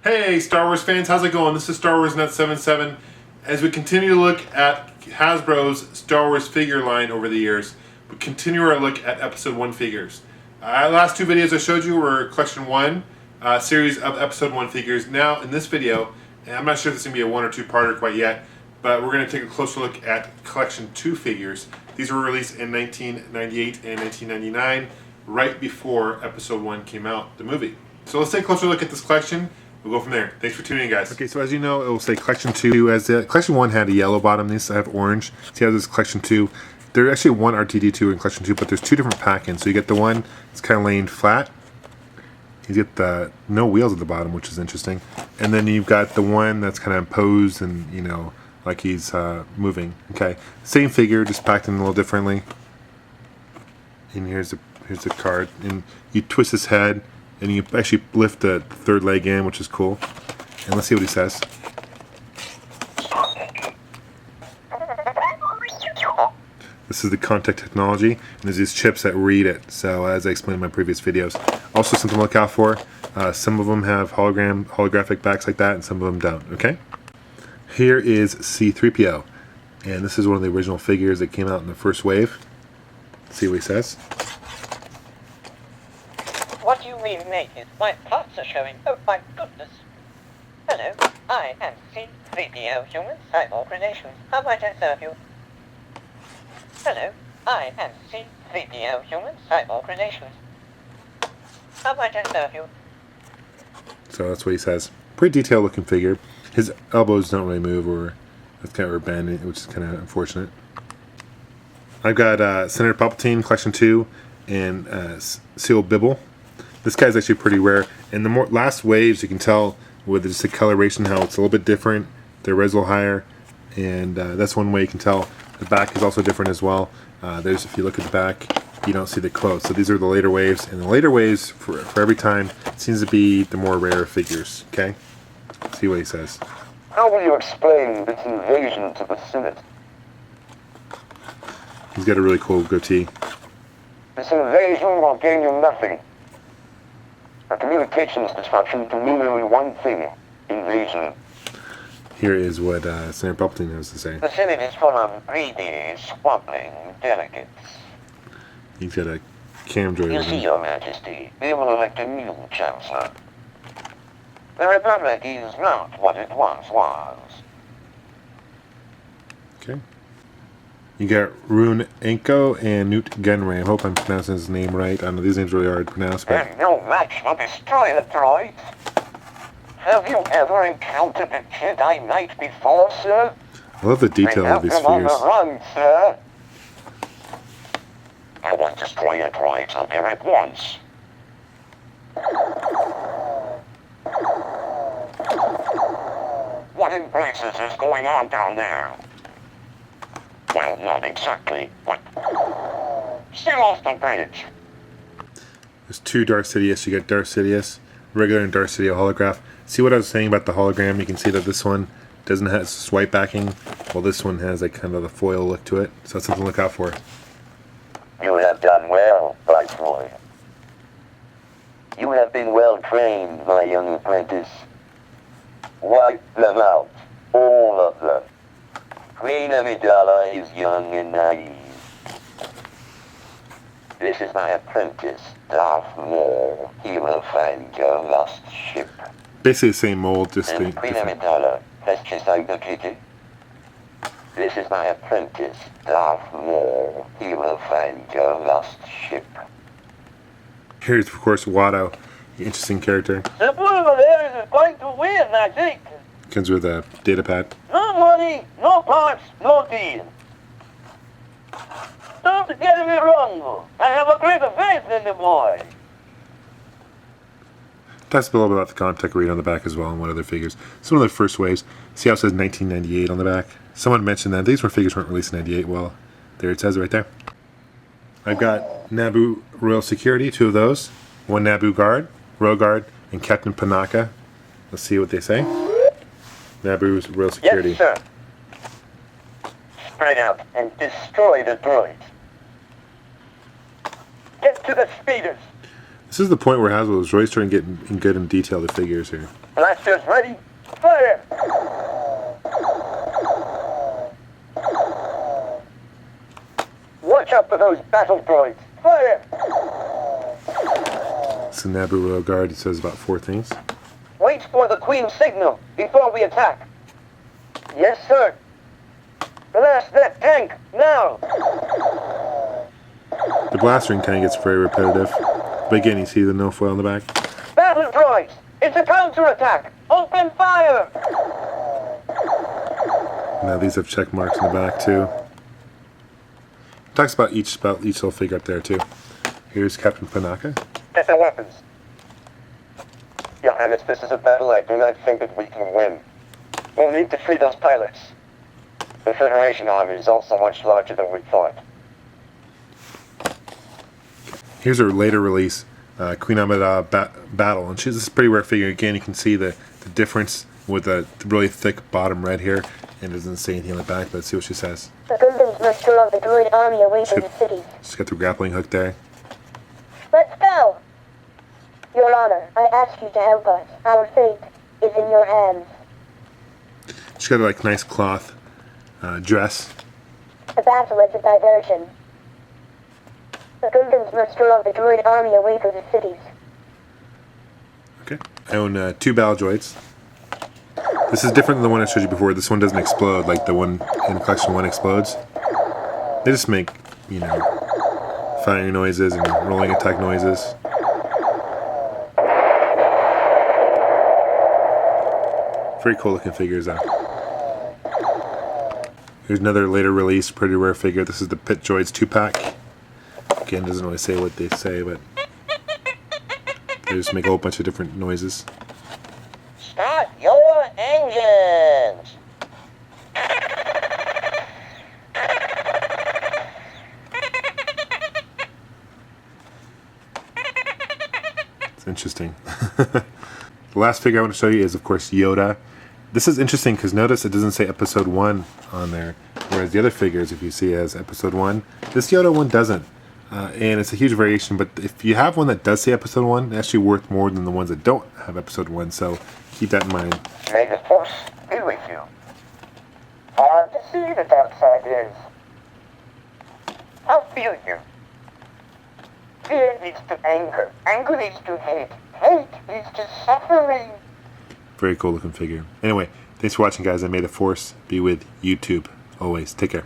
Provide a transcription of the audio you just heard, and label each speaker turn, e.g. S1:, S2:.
S1: Hey Star Wars fans, how's it going? This is Star Wars Net 77. As we continue to look at Hasbro's Star Wars figure line over the years, we continue our look at Episode 1 figures. Last two videos I showed you were Collection 1, series of Episode 1 figures. Now in this video, and I'm not sure if this is going to be a one or two parter quite yet, but we're going to take a closer look at Collection 2 figures. These were released in 1998 and 1999, right before Episode 1 came out, the movie. So let's take a closer look at this collection. We'll go from there. Thanks for tuning in, guys. Okay, so as you know, it will say Collection 2. As Collection 1 had a yellow bottom, these have orange. See how this is Collection 2. There's actually one RTD2 in Collection 2, but there's two different pack-ins. So you get the one that's kind of laying flat. You get the no wheels at the bottom, which is interesting. And then you've got the one that's kind of posed and, you know, like he's moving. Okay, same figure, just packed in a little differently. And here's the card. And you twist his head, and you actually lift the third leg in, which is cool. And let's see what he says. This is the contact technology, and there's these chips that read it. So as I explained in my previous videos. Also something to look out for. Some of them have holographic backs like that, and some of them don't, okay? Here is C-3PO. And this is one of the original figures that came out in the first wave. Let's see what he says.
S2: What you remake is my parts are showing. Oh my goodness. Hello, I am C-3PO Human Cyborg Relations. How might I serve you? Hello, I am C-3PO Human Cyborg Relations. How might I serve you?
S1: So that's what he says. Pretty detailed looking figure. His elbows don't really move, or that's kind of bending, which is kind of unfortunate. I've got Senator Palpatine Collection 2 and Seal Bibble. This guy's actually pretty rare, and the last waves you can tell with just the coloration how it's a little bit different. The res a little higher, and that's one way you can tell. The back is also different as well. If you look at the back, you don't see the clothes. So these are the later waves, and the later waves for every time seems to be the more rare figures. Okay, let's see what he says.
S3: How will you explain this invasion to the Senate?
S1: He's got a really cool goatee.
S3: This invasion will gain you nothing. A communications disruption can mean only one thing: invasion.
S1: Here is what Senator Palpatine has to say.
S2: The Senate is full of greedy, squabbling delegates.
S1: He's got a cam droid.
S2: You see, Your Majesty, we will elect a new Chancellor. The Republic is not what it once was.
S1: Okay. You got Rune Enko and Newt Gunray. I hope I'm pronouncing his name right. I know these names are really hard to pronounce, but...
S2: There's no match for destroyer droids. Have you ever encountered a Jedi Knight before, sir?
S1: I love the detail of these
S2: on
S1: figures.
S2: the run, sir. I want destroyer droids up here at once. What in blazes is going on down there? Well, not exactly, but still off the bridge.
S1: There's two Darth Sidious. You got Darth Sidious, regular and Darth Sidious holograph. See what I was saying about the hologram? You can see that this one doesn't have swipe backing, while this one has like kind of the foil look to it. So that's something to look out for.
S3: You have done well, Viceroy. You have been well trained, my young apprentice. Wipe them out, all of them. Queen Amidala is young and naive. This is my apprentice, Darth Maul. He will find your lost ship.
S1: Basically the same mold, just
S3: And Queen
S1: different.
S3: Amidala has just advocated. This is my apprentice, Darth Maul. He will find your lost ship.
S1: Here's, of course, Watto. Interesting character.
S2: The blue there is going to win, I think.
S1: Comes with a data pad.
S2: No money, no parts, no deal. Don't get me wrong, I have a great faith in the boy.
S1: Talks a little bit about the contact read on the back as well, and what other figures. Some of the first waves. See how it says 1998 on the back? Someone mentioned that these figures weren't released in 98. Well, there it says right there. I've got Naboo Royal Security, two of those. One Naboo Guard, Royal Guard, and Captain Panaka. Let's see what they say. Naboo's Royal Security.
S2: Yes, sir. Spread out and destroy the droids. Get to the speeders.
S1: This This is the point where Hasbro is really starting to get good and detailed the figures here.
S3: Blasters ready. Fire! Watch out for those battle droids. Fire!
S1: It's the Naboo Royal Guard. He says about 4 things.
S3: Wait for the Queen's signal before we attack. Yes, sir. Blast that tank, now!
S1: The blastering kind of gets very repetitive. But again, you see the no foil on the back.
S3: Battle droids! It's a counterattack! Open fire!
S1: Now these have check marks in the back too. Talks about each little figure up there too. Here's Captain Panaka.
S3: Get the weapons. Your Highness, this is a battle I do not think that we can win. We'll need to free those pilots. The Federation army is also much larger than we thought.
S1: Here's her later release, Queen Amidala Battle, and this is a pretty rare figure. Again, you can see the difference with the really thick bottom red here, and it doesn't say anything on the back. Let's see what she says.
S4: The Gundams must draw the droid army away from the cities.
S1: She's got the grappling hook there.
S4: Let's go! Your Honor, I ask you to help us. Our fate is in your hands.
S1: She's got like nice cloth dress.
S4: The battle is a diversion. The Gundams must draw the droid army away from the cities.
S1: Okay. I own 2 battle droids. This is different than the one I showed you before. This one doesn't explode like the one in Collection 1 explodes. They just make, you know, firing noises and rolling attack noises. Very cool looking figures though. Here's another later release, pretty rare figure. This is the Pit Droids 2-pack. Again, doesn't really say what they say, but they just make a whole bunch of different noises.
S2: Start your engines!
S1: It's interesting. The last figure I want to show you is, of course, Yoda. This is interesting because notice it doesn't say Episode 1 on there, whereas the other figures, if you see, has Episode 1. This Yoda one doesn't. And it's a huge variation, but if you have one that does say Episode 1, it's actually worth more than the ones that don't have Episode 1, so keep that in mind.
S3: May the Force be with you. Hard to see the dark side is. How feel you? Fear leads to anger. Anger leads to hate. Hate leads to suffering.
S1: Very cool looking figure. Anyway, thanks for watching, guys, and may the Force be with YouTube always. Take care.